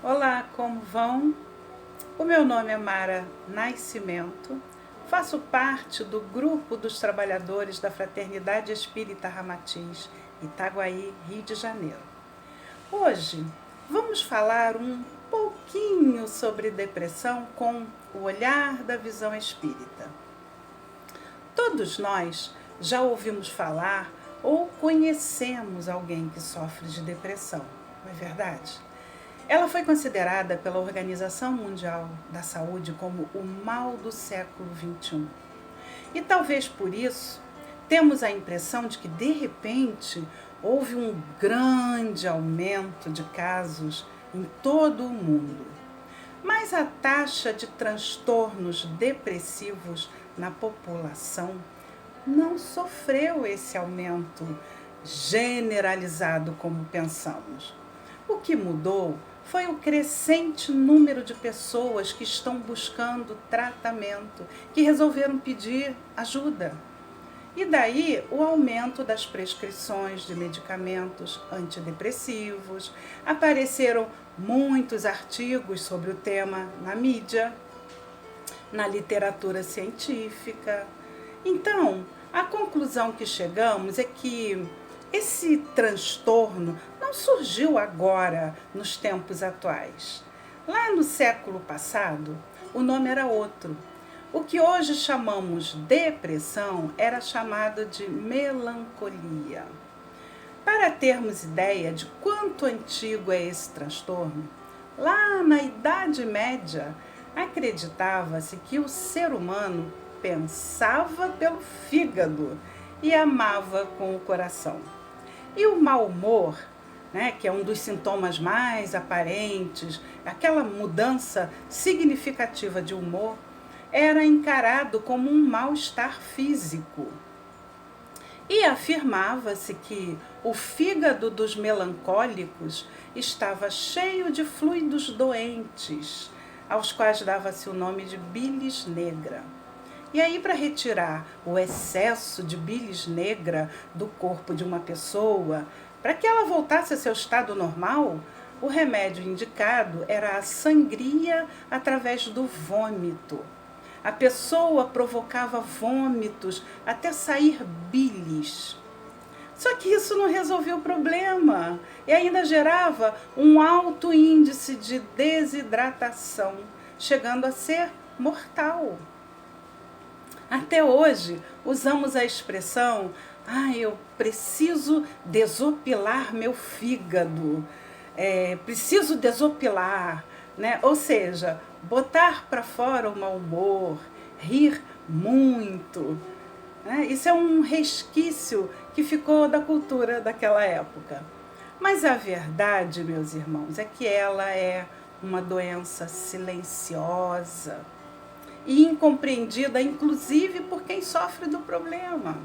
Olá, como vão? O meu nome é Mara Nascimento, faço parte do grupo dos trabalhadores da Fraternidade Espírita Ramatiz, Itaguaí, Rio de Janeiro. Hoje vamos falar um pouquinho sobre depressão com o olhar da visão espírita. Todos nós já ouvimos falar ou conhecemos alguém que sofre de depressão, não é verdade? Ela foi considerada pela Organização Mundial da Saúde como o mal do século XXI. E talvez por isso temos a impressão de que, de repente, houve um grande aumento de casos em todo o mundo. Mas a taxa de transtornos depressivos na população não sofreu esse aumento generalizado como pensamos. O que mudou foi o crescente número de pessoas que estão buscando tratamento, que resolveram pedir ajuda. E daí o aumento das prescrições de medicamentos antidepressivos, apareceram muitos artigos sobre o tema na mídia, na literatura científica. Então, a conclusão que chegamos é que esse transtorno não surgiu agora, nos tempos atuais. Lá no século passado, o nome era outro. O que hoje chamamos depressão era chamado de melancolia. Para termos ideia de quanto antigo é esse transtorno, lá na Idade Média, acreditava-se que o ser humano pensava pelo fígado e amava com o coração. E o mau humor, que é um dos sintomas mais aparentes, aquela mudança significativa de humor, era encarado como um mal-estar físico. E afirmava-se que o fígado dos melancólicos estava cheio de fluidos doentes, aos quais dava-se o nome de bilis negra. E aí, para retirar o excesso de bilis negra do corpo de uma pessoa, para que ela voltasse a seu estado normal, o remédio indicado era a sangria através do vômito. A pessoa provocava vômitos até sair bilis. Só que isso não resolveu o problema e ainda gerava um alto índice de desidratação, chegando a ser mortal. Até hoje, usamos a expressão, eu preciso desopilar meu fígado, preciso desopilar, né? Ou seja, botar para fora o mau humor, rir muito. Né? Isso é um resquício que ficou da cultura daquela época. Mas a verdade, meus irmãos, é que ela é uma doença silenciosa e incompreendida, inclusive por quem sofre do problema.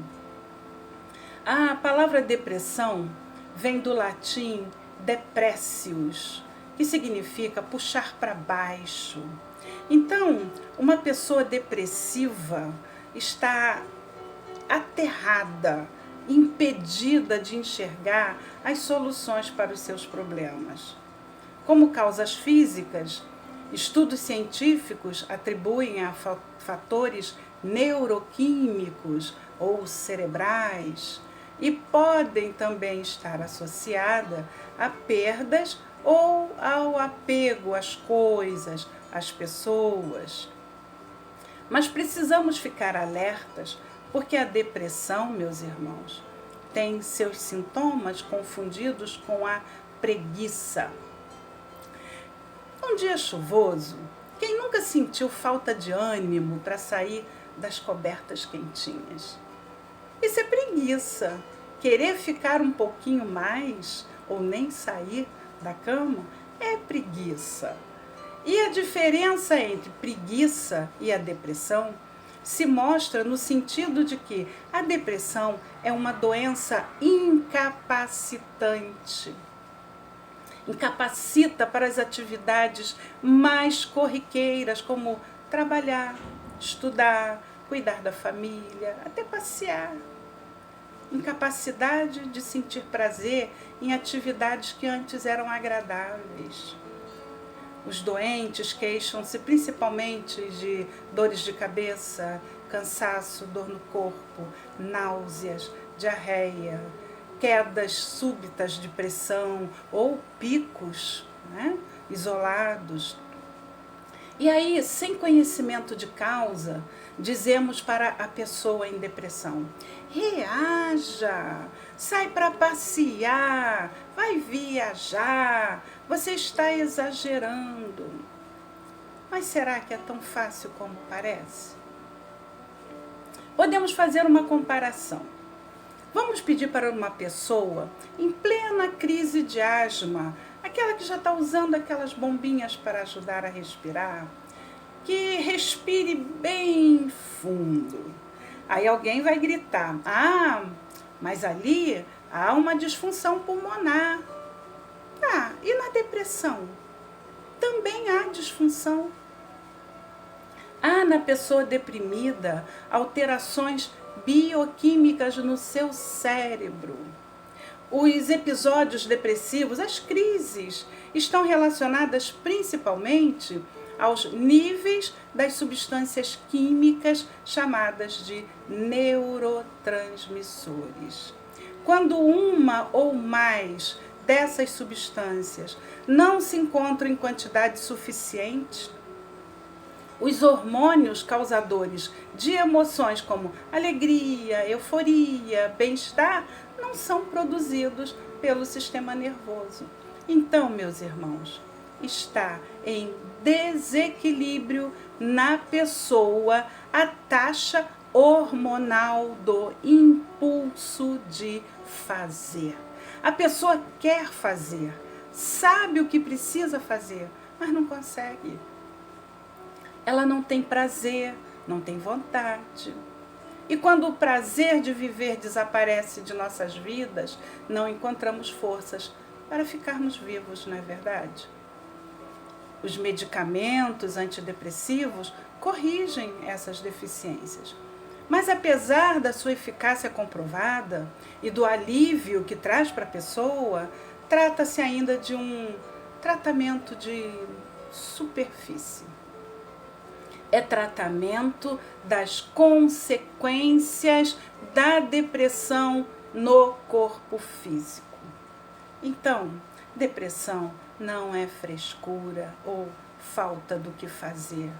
A palavra depressão vem do latim depressius, que significa puxar para baixo. Então, uma pessoa depressiva está aterrada, impedida de enxergar as soluções para os seus problemas. Como causas físicas, estudos científicos atribuem a fatores neuroquímicos ou cerebrais e podem também estar associadas a perdas ou ao apego às coisas, às pessoas. Mas precisamos ficar alertas porque a depressão, meus irmãos, tem seus sintomas confundidos com a preguiça. Um dia chuvoso, quem nunca sentiu falta de ânimo para sair das cobertas quentinhas? Isso é preguiça. Querer ficar um pouquinho mais ou nem sair da cama é preguiça. E a diferença entre preguiça e a depressão se mostra no sentido de que a depressão é uma doença incapacitante. Incapacita para as atividades mais corriqueiras, como trabalhar, estudar, cuidar da família, até passear. Incapacidade de sentir prazer em atividades que antes eram agradáveis. Os doentes queixam-se principalmente de dores de cabeça, cansaço, dor no corpo, náuseas, diarreia, quedas súbitas de pressão ou picos, né, isolados. E aí, sem conhecimento de causa, dizemos para a pessoa em depressão: reaja, sai para passear, vai viajar, você está exagerando. Mas será que é tão fácil como parece? Podemos fazer uma comparação. Vamos pedir para uma pessoa em plena crise de asma, aquela que já está usando aquelas bombinhas para ajudar a respirar, que respire bem fundo. Aí alguém vai gritar: ah, mas ali há uma disfunção pulmonar. Ah, e na depressão? Também há disfunção. Há na pessoa deprimida alterações bioquímicas no seu cérebro. Os episódios depressivos, as crises, estão relacionadas principalmente aos níveis das substâncias químicas chamadas de neurotransmissores. Quando uma ou mais dessas substâncias não se encontram em quantidade suficiente, os hormônios causadores de emoções como alegria, euforia, bem-estar não são produzidos pelo sistema nervoso. Então, meus irmãos, está em desequilíbrio na pessoa a taxa hormonal do impulso de fazer. A pessoa quer fazer, sabe o que precisa fazer, mas não consegue. Ela não tem prazer, não tem vontade. E quando o prazer de viver desaparece de nossas vidas, não encontramos forças para ficarmos vivos, não é verdade? Os medicamentos antidepressivos corrigem essas deficiências. Mas apesar da sua eficácia comprovada e do alívio que traz para a pessoa, trata-se ainda de um tratamento de superfície. É tratamento das consequências da depressão no corpo físico. Então, depressão não é frescura ou falta do que fazer.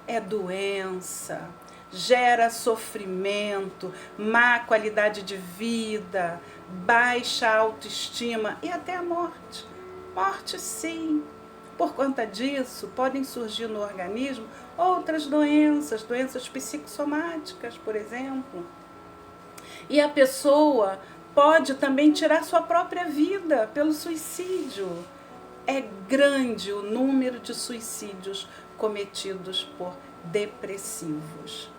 É doença, gera sofrimento, má qualidade de vida, baixa autoestima e até a morte. Morte, sim. Por conta disso, podem surgir no organismo outras doenças, doenças psicossomáticas, por exemplo. E a pessoa pode também tirar sua própria vida pelo suicídio. É grande o número de suicídios cometidos por depressivos.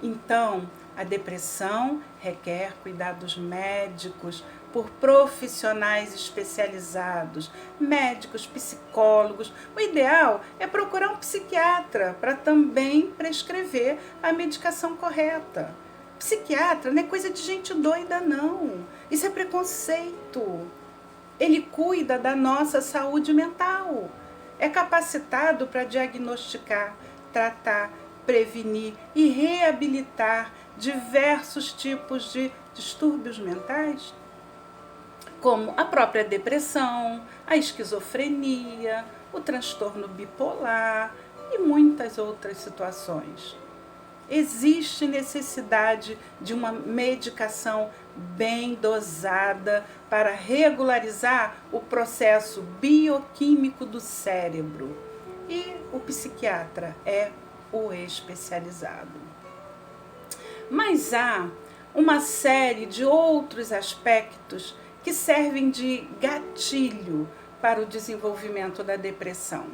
Então, a depressão requer cuidados médicos por profissionais especializados, médicos, psicólogos. O ideal é procurar um psiquiatra para também prescrever a medicação correta. Psiquiatra não é coisa de gente doida, não. Isso é preconceito. Ele cuida da nossa saúde mental. É capacitado para diagnosticar, tratar, prevenir e reabilitar diversos tipos de distúrbios mentais, como a própria depressão, a esquizofrenia, o transtorno bipolar e muitas outras situações. Existe necessidade de uma medicação bem dosada para regularizar o processo bioquímico do cérebro. E o psiquiatra é o especializado. Mas há uma série de outros aspectos que servem de gatilho para o desenvolvimento da depressão.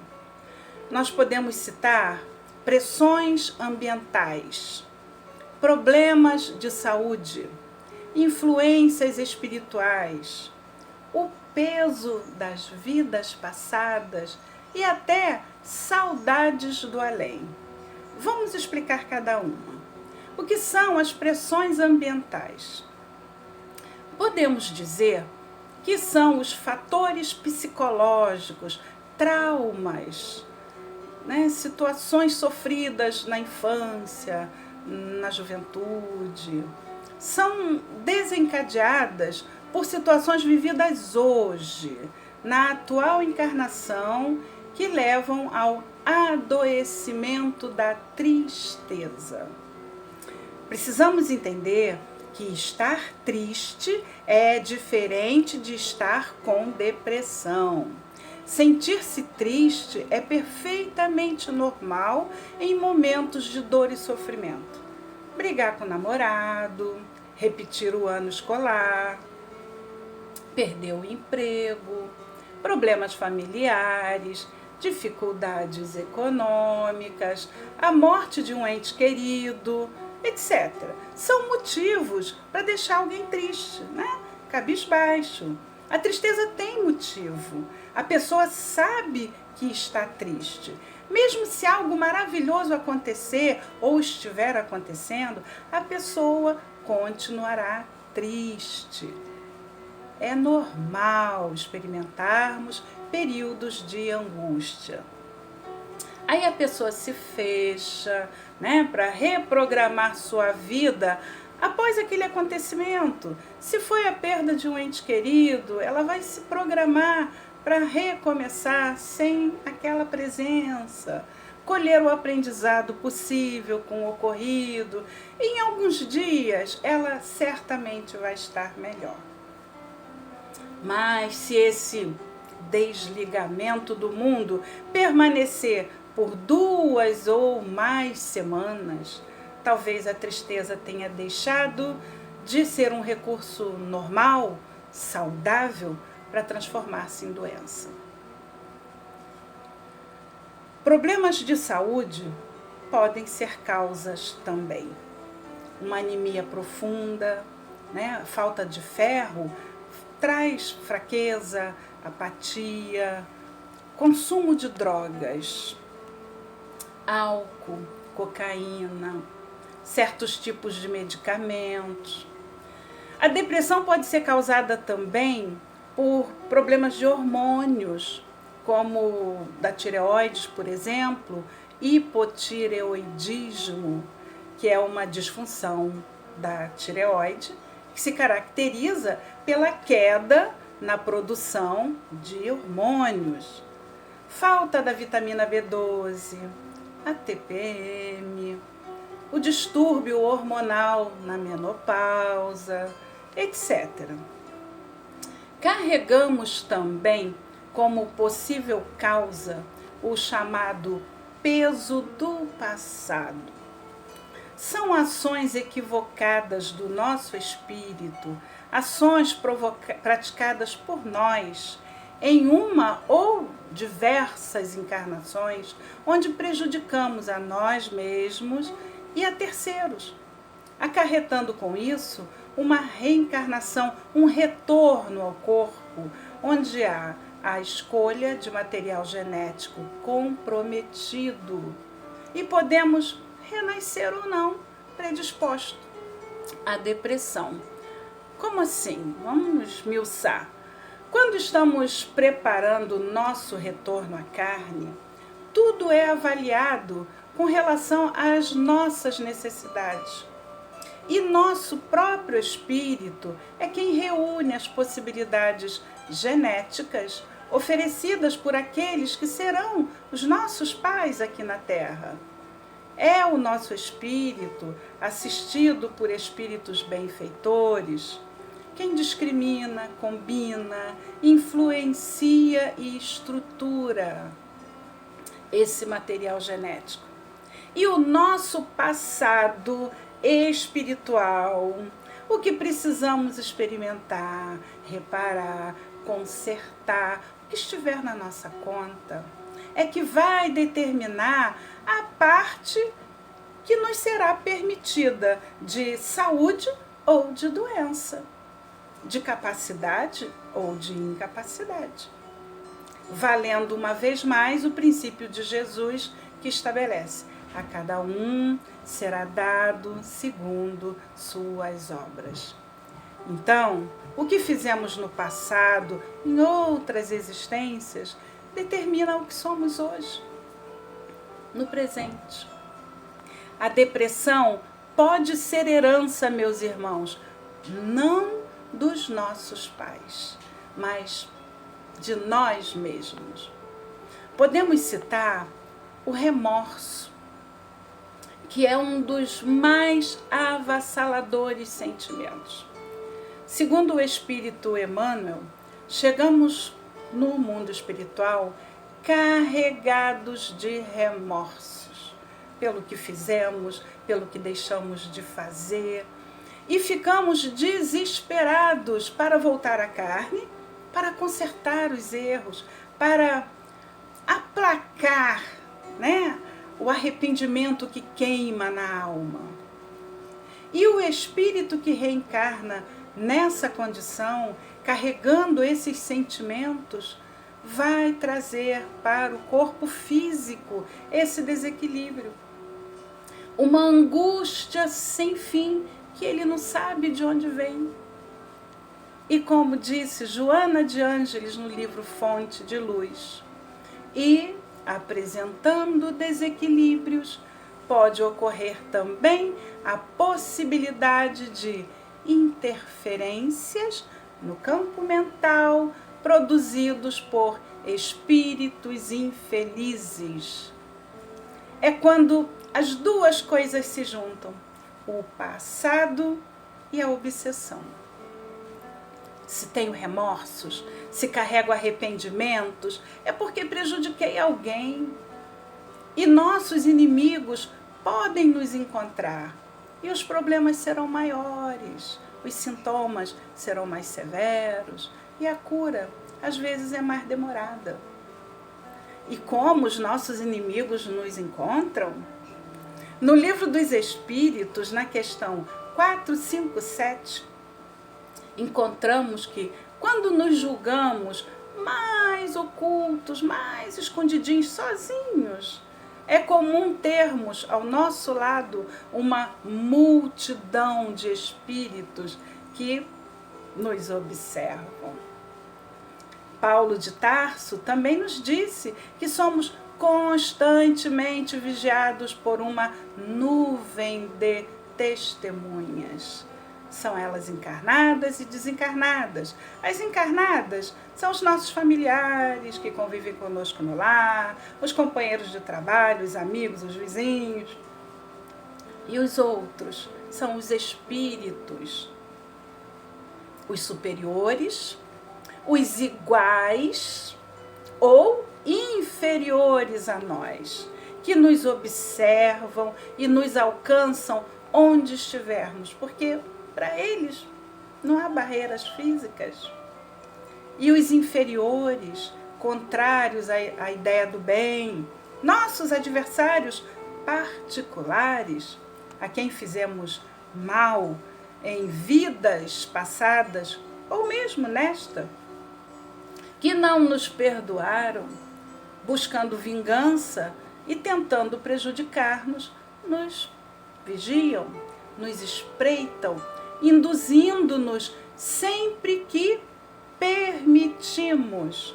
Nós podemos citar pressões ambientais, problemas de saúde, influências espirituais, o peso das vidas passadas e até saudades do além. Vamos explicar cada uma. O que são as pressões ambientais? Podemos dizer que são os fatores psicológicos, traumas, né? Situações sofridas na infância, na juventude, são desencadeadas por situações vividas hoje, na atual encarnação, que levam ao adoecimento da tristeza. Precisamos entender que estar triste é diferente de estar com depressão. Sentir-se triste é perfeitamente normal em momentos de dor e sofrimento. Brigar com o namorado, repetir o ano escolar, perder o emprego, problemas familiares, dificuldades econômicas, a morte de um ente querido, etc. São motivos para deixar alguém triste, né? Cabisbaixo. A tristeza tem motivo. A pessoa sabe que está triste. Mesmo se algo maravilhoso acontecer ou estiver acontecendo, a pessoa continuará triste. É normal experimentarmos períodos de angústia. Aí a pessoa se fecha, né, para reprogramar sua vida após aquele acontecimento. Se foi a perda de um ente querido, ela vai se programar para recomeçar sem aquela presença, colher o aprendizado possível com o ocorrido. Em alguns dias, ela certamente vai estar melhor. Mas se esse desligamento do mundo permanecer por 2 ou mais semanas, talvez a tristeza tenha deixado de ser um recurso normal, saudável, para transformar-se em doença. Problemas de saúde podem ser causas também. Uma anemia profunda, né? Falta de ferro, traz fraqueza, apatia, consumo de drogas, álcool, cocaína, certos tipos de medicamentos. A depressão pode ser causada também por problemas de hormônios, como da tireoide, por exemplo, hipotireoidismo, que é uma disfunção da tireoide, que se caracteriza pela queda na produção de hormônios. Falta da vitamina B12, a TPM, o distúrbio hormonal na menopausa, etc. Carregamos também como possível causa o chamado peso do passado. São ações equivocadas do nosso espírito, ações praticadas por nós em uma ou diversas encarnações, onde prejudicamos a nós mesmos e a terceiros, acarretando com isso uma reencarnação, um retorno ao corpo, onde há a escolha de material genético comprometido e podemos renascer ou não predisposto à depressão. Como assim? Vamos esmiuçar. Quando estamos preparando o nosso retorno à carne, tudo é avaliado com relação às nossas necessidades. E nosso próprio espírito é quem reúne as possibilidades genéticas oferecidas por aqueles que serão os nossos pais aqui na Terra. É o nosso espírito, assistido por espíritos benfeitores, quem discrimina, combina, influencia e estrutura esse material genético. E o nosso passado espiritual, o que precisamos experimentar, reparar, consertar, o que estiver na nossa conta, é que vai determinar a parte que nos será permitida de saúde ou de doença, de capacidade ou de incapacidade. Valendo uma vez mais o princípio de Jesus, que estabelece: a cada um será dado segundo suas obras. Então, o que fizemos no passado, em outras existências, determina o que somos hoje, no presente. A depressão pode ser herança, meus irmãos, não dos nossos pais, mas de nós mesmos. Podemos citar o remorso, que é um dos mais avassaladores sentimentos. Segundo o Espírito Emmanuel, chegamos no mundo espiritual carregados de remorsos pelo que fizemos, pelo que deixamos de fazer, e ficamos desesperados para voltar à carne, para consertar os erros, para aplacar, né, o arrependimento que queima na alma. E o espírito que reencarna nessa condição, carregando esses sentimentos, vai trazer para o corpo físico esse desequilíbrio. Uma angústia sem fim, que ele não sabe de onde vem. E como disse Joana de Ângeles no livro Fonte de Luz, e apresentando desequilíbrios, pode ocorrer também a possibilidade de interferências no campo mental produzidos por espíritos infelizes. É quando as duas coisas se juntam, o passado e a obsessão. Se tenho remorsos, se carrego arrependimentos, é porque prejudiquei alguém. E nossos inimigos podem nos encontrar e os problemas serão maiores, os sintomas serão mais severos e a cura, às vezes, é mais demorada. E como os nossos inimigos nos encontram? No Livro dos Espíritos, na questão 457, encontramos que quando nos julgamos mais ocultos, mais escondidinhos, sozinhos, é comum termos ao nosso lado uma multidão de espíritos que nos observam. Paulo de Tarso também nos disse que somos constantemente vigiados por uma nuvem de testemunhas. São elas encarnadas e desencarnadas. As encarnadas são os nossos familiares que convivem conosco no lar, os companheiros de trabalho, os amigos, os vizinhos. E os outros são os espíritos, os superiores, os iguais ou inferiores a nós, que nos observam e nos alcançam onde estivermos, porque para eles não há barreiras físicas. E os inferiores, contrários à ideia do bem, nossos adversários particulares, a quem fizemos mal em vidas passadas, ou mesmo nesta, que não nos perdoaram, buscando vingança e tentando prejudicar-nos, nos vigiam, nos espreitam, induzindo-nos sempre que permitimos,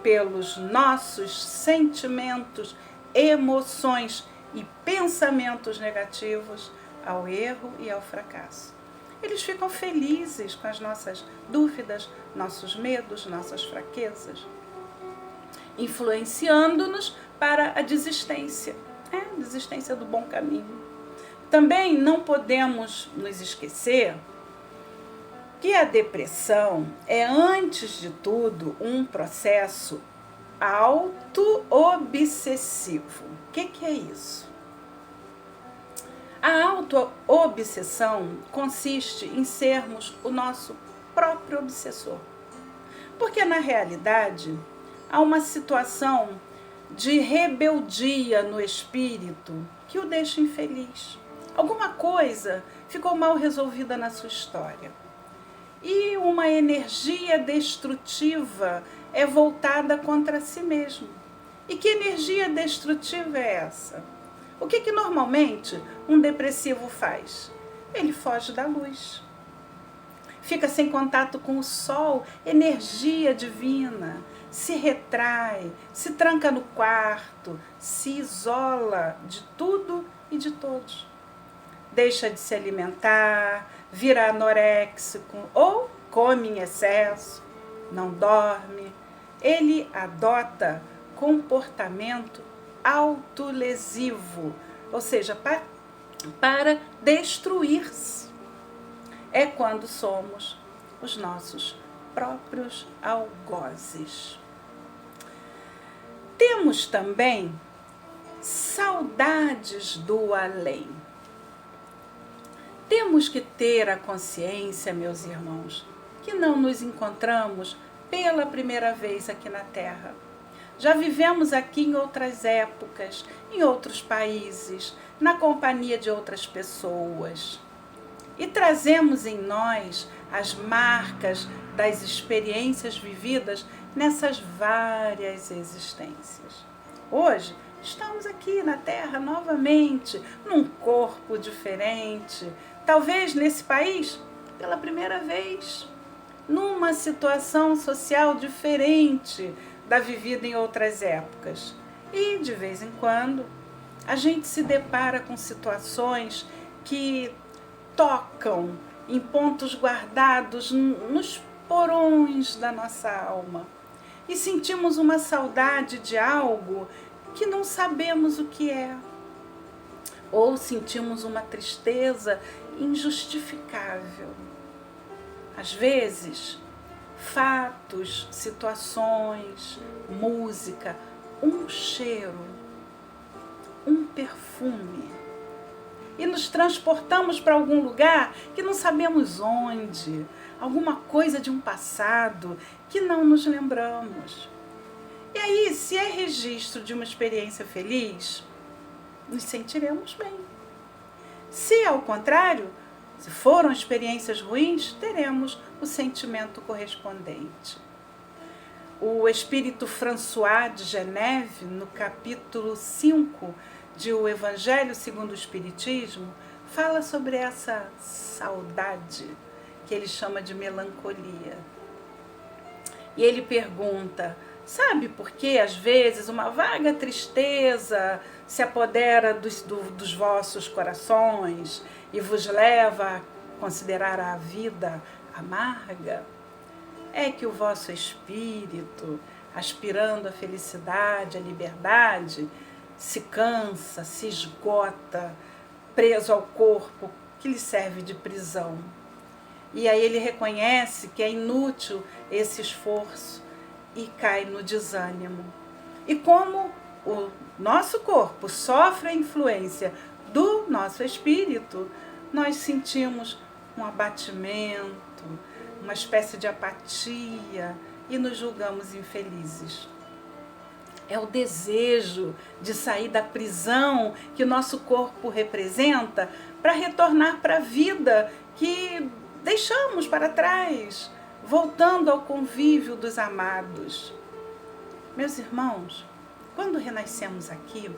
pelos nossos sentimentos, emoções e pensamentos negativos, ao erro e ao fracasso. Eles ficam felizes com as nossas dúvidas, nossos medos, nossas fraquezas, influenciando-nos para a desistência, desistência do bom caminho. Também não podemos nos esquecer que a depressão é, antes de tudo, um processo auto-obsessivo. O que é isso? A auto-obsessão consiste em sermos o nosso próprio obsessor. Porque, na realidade, há uma situação de rebeldia no espírito que o deixa infeliz. Alguma coisa ficou mal resolvida na sua história. E uma energia destrutiva é voltada contra si mesmo. E que energia destrutiva é essa? O que normalmente um depressivo faz? Ele foge da luz. fica sem contato com o sol, energia divina, se retrai, se tranca no quarto, se isola de tudo e de todos. Deixa de se alimentar, vira anoréxico ou come em excesso, não dorme. Ele adota comportamento autolesivo, ou seja, para destruir-se. É quando somos os nossos próprios algozes. Temos também saudades do além. Temos que ter a consciência, meus irmãos, que não nos encontramos pela primeira vez aqui na Terra. Já vivemos aqui em outras épocas, em outros países, na companhia de outras pessoas. E trazemos em nós as marcas das experiências vividas nessas várias existências. Hoje, estamos aqui na Terra novamente, num corpo diferente, talvez nesse país pela primeira vez, numa situação social diferente da vivida em outras épocas. E, de vez em quando, a gente se depara com situações que tocam em pontos guardados nos porões da nossa alma. E sentimos uma saudade de algo que não sabemos o que é. Ou sentimos uma tristeza injustificável. Às vezes, fatos, situações, música, um cheiro, um perfume. E nos transportamos para algum lugar que não sabemos onde, alguma coisa de um passado que não nos lembramos. E aí, se é registro de uma experiência feliz, nos sentiremos bem. Se, ao contrário, se foram experiências ruins, teremos o sentimento correspondente. O espírito François de Geneve, no capítulo 5 de O Evangelho segundo o Espiritismo, fala sobre essa saudade, que ele chama de melancolia. E ele pergunta: sabe por que às vezes uma vaga tristeza se apodera dos vossos corações e vos leva a considerar a vida amarga? É que o vosso espírito, aspirando à felicidade, à liberdade, se cansa, se esgota, preso ao corpo que lhe serve de prisão. E aí ele reconhece que é inútil esse esforço e cai no desânimo. E como o nosso corpo sofre a influência do nosso espírito, nós sentimos um abatimento, uma espécie de apatia e nos julgamos infelizes. É o desejo de sair da prisão que o nosso corpo representa para retornar para a vida que deixamos para trás, voltando ao convívio dos amados. Meus irmãos, quando renascemos aqui,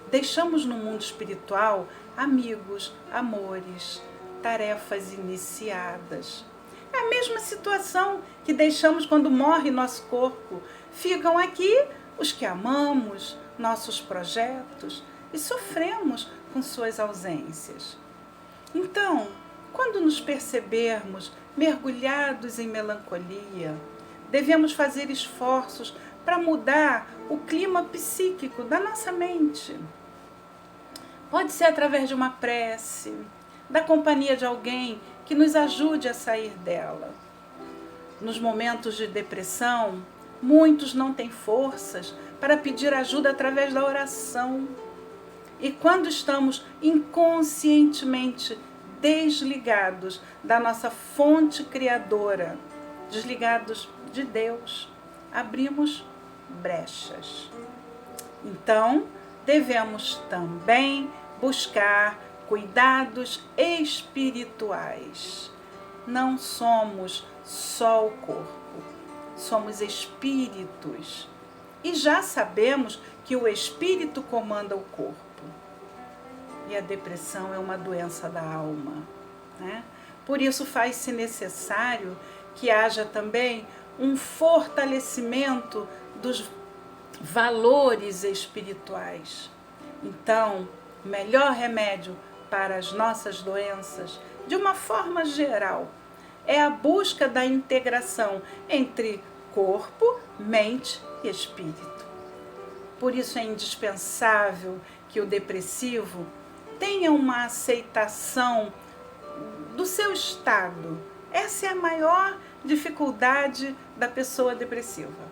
deixamos no mundo espiritual amigos, amores, tarefas iniciadas. É a mesma situação que deixamos quando morre nosso corpo. Ficam aqui os que amamos, nossos projetos, e sofremos com suas ausências. Então, quando nos percebermos mergulhados em melancolia, devemos fazer esforços para mudar o clima psíquico da nossa mente. Pode ser através de uma prece, da companhia de alguém que nos ajude a sair dela. Nos momentos de depressão, muitos não têm forças para pedir ajuda através da oração. E quando estamos inconscientemente desligados da nossa fonte criadora, desligados de Deus, abrimos brechas. Então, devemos também buscar cuidados espirituais. Não somos só o corpo, somos espíritos. E já sabemos que o espírito comanda o corpo. E a depressão é uma doença da alma, né? Por isso faz-se necessário que haja também um fortalecimento dos valores espirituais. Então, o melhor remédio para as nossas doenças, de uma forma geral, é a busca da integração entre corpo, mente e espírito. Por isso é indispensável que o depressivo tenha uma aceitação do seu estado. Essa é a maior dificuldade da pessoa depressiva.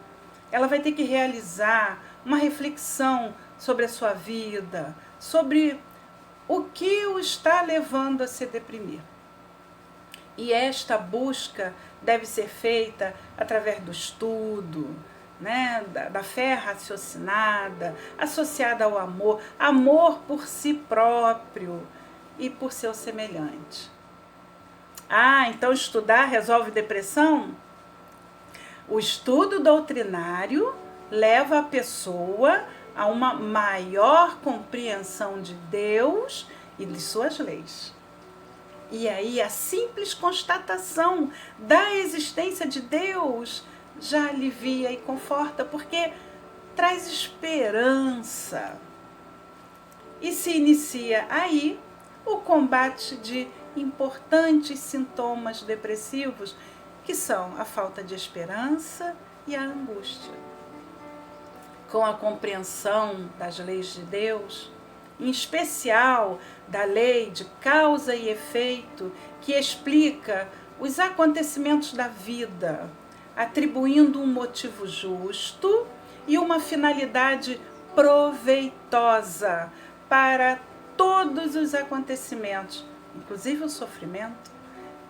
Ela vai ter que realizar uma reflexão sobre a sua vida, sobre o que o está levando a se deprimir. E esta busca deve ser feita através do estudo, né, da fé raciocinada, associada ao amor, amor por si próprio e por seu semelhante. Então estudar resolve depressão? O estudo doutrinário leva a pessoa a uma maior compreensão de Deus e de suas leis. E aí a simples constatação da existência de Deus já alivia e conforta, porque traz esperança. E se inicia aí o combate de importantes sintomas depressivos, que são a falta de esperança e a angústia. Com a compreensão das leis de Deus, em especial da lei de causa e efeito, que explica os acontecimentos da vida, atribuindo um motivo justo e uma finalidade proveitosa para todos os acontecimentos, inclusive o sofrimento,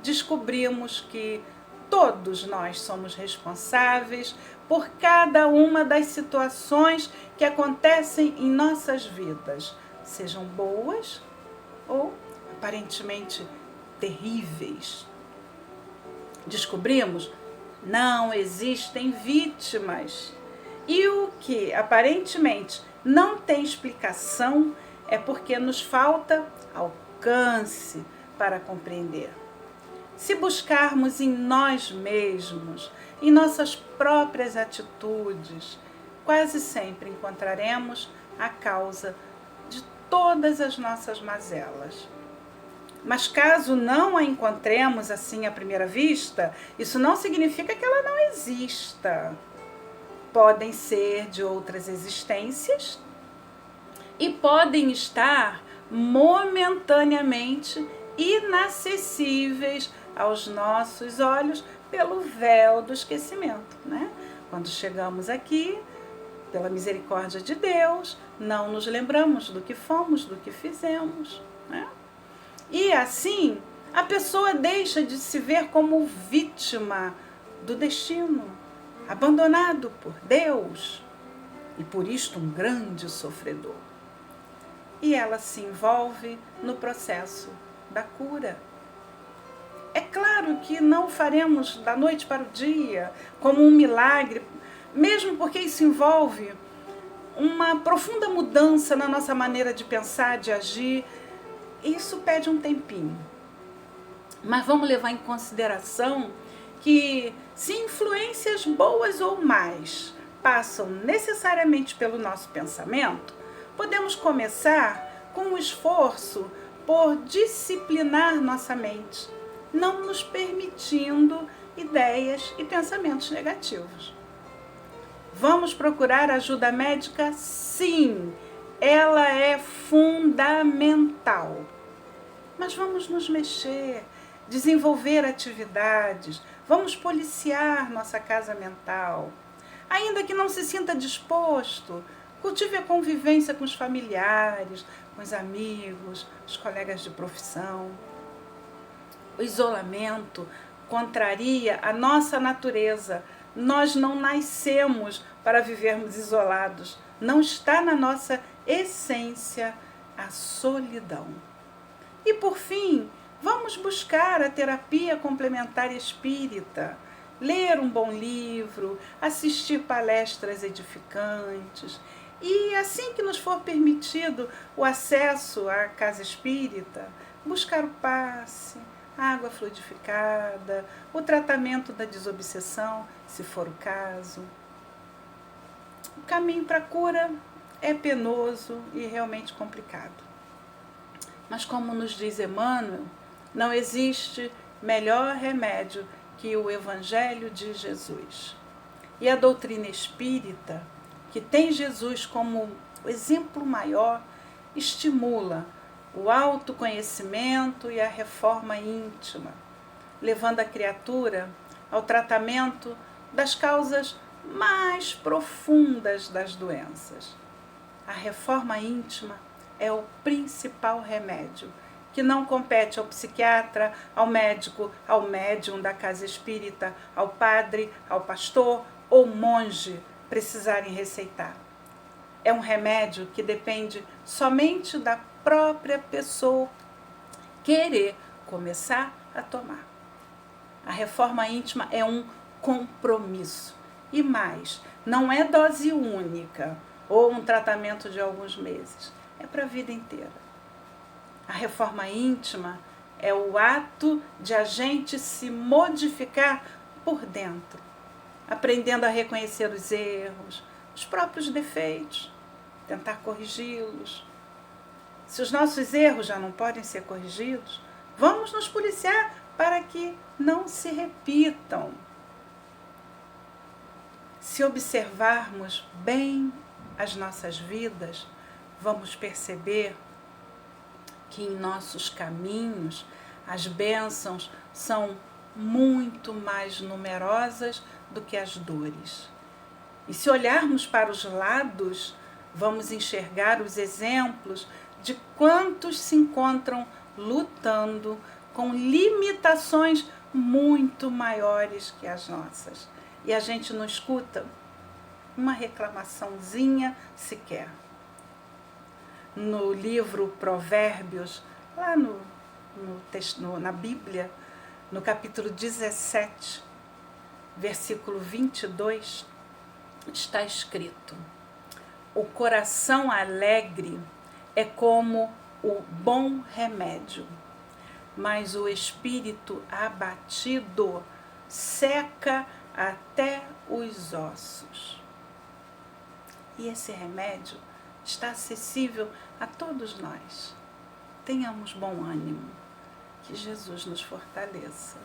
descobrimos que todos nós somos responsáveis por cada uma das situações que acontecem em nossas vidas, sejam boas ou aparentemente terríveis. Descobrimos, não existem vítimas. E o que aparentemente não tem explicação é porque nos falta alcance para compreender. Se buscarmos em nós mesmos, em nossas próprias atitudes, quase sempre encontraremos a causa de todas as nossas mazelas. Mas caso não a encontremos assim à primeira vista, isso não significa que ela não exista. Podem ser de outras existências e podem estar momentaneamente inacessíveis aos nossos olhos pelo véu do esquecimento, né? Quando chegamos aqui, pela misericórdia de Deus, não nos lembramos do que fomos, do que fizemos, né? E assim, a pessoa deixa de se ver como vítima do destino, abandonado por Deus, e por isto um grande sofredor. E ela se envolve no processo da cura. É claro que não faremos da noite para o dia, como um milagre, mesmo porque isso envolve uma profunda mudança na nossa maneira de pensar, de agir. Isso pede um tempinho. Mas vamos levar em consideração que, se influências boas ou más passam necessariamente pelo nosso pensamento, podemos começar com um esforço por disciplinar nossa mente, não nos permitindo ideias e pensamentos negativos. Vamos procurar ajuda médica? Sim, ela é fundamental. Mas vamos nos mexer, desenvolver atividades, vamos policiar nossa casa mental. Ainda que não se sinta disposto, cultive a convivência com os familiares, com os amigos, os colegas de profissão. O isolamento contraria a nossa natureza. Nós não nascemos para vivermos isolados. Não está na nossa essência a solidão. E por fim, vamos buscar a terapia complementar espírita, ler um bom livro, assistir palestras edificantes. E assim que nos for permitido o acesso à casa espírita, buscar o passe, água fluidificada, o tratamento da desobsessão, se for o caso. O caminho para a cura é penoso e realmente complicado. Mas como nos diz Emmanuel, não existe melhor remédio que o Evangelho de Jesus. E a doutrina espírita, que tem Jesus como o exemplo maior, estimula o autoconhecimento e a reforma íntima, levando a criatura ao tratamento das causas mais profundas das doenças. A reforma íntima é o principal remédio, que não compete ao psiquiatra, ao médico, ao médium da casa espírita, ao padre, ao pastor ou monge precisarem receitar. É um remédio que depende somente da própria pessoa querer começar a tomar. A reforma íntima é um compromisso. E mais, não é dose única ou um tratamento de alguns meses. É para a vida inteira. A reforma íntima é o ato de a gente se modificar por dentro, aprendendo a reconhecer os erros, os próprios defeitos, tentar corrigi-los. Se os nossos erros já não podem ser corrigidos, vamos nos policiar para que não se repitam. Se observarmos bem as nossas vidas, vamos perceber que em nossos caminhos as bênçãos são muito mais numerosas do que as dores. E se olharmos para os lados, vamos enxergar os exemplos de quantos se encontram lutando com limitações muito maiores que as nossas. E a gente não escuta uma reclamaçãozinha sequer. No livro Provérbios, lá na Bíblia, no capítulo 17, versículo 22, está escrito: o coração alegre é como o bom remédio, mas o espírito abatido seca até os ossos. E esse remédio está acessível a todos nós. Tenhamos bom ânimo, que Jesus nos fortaleça.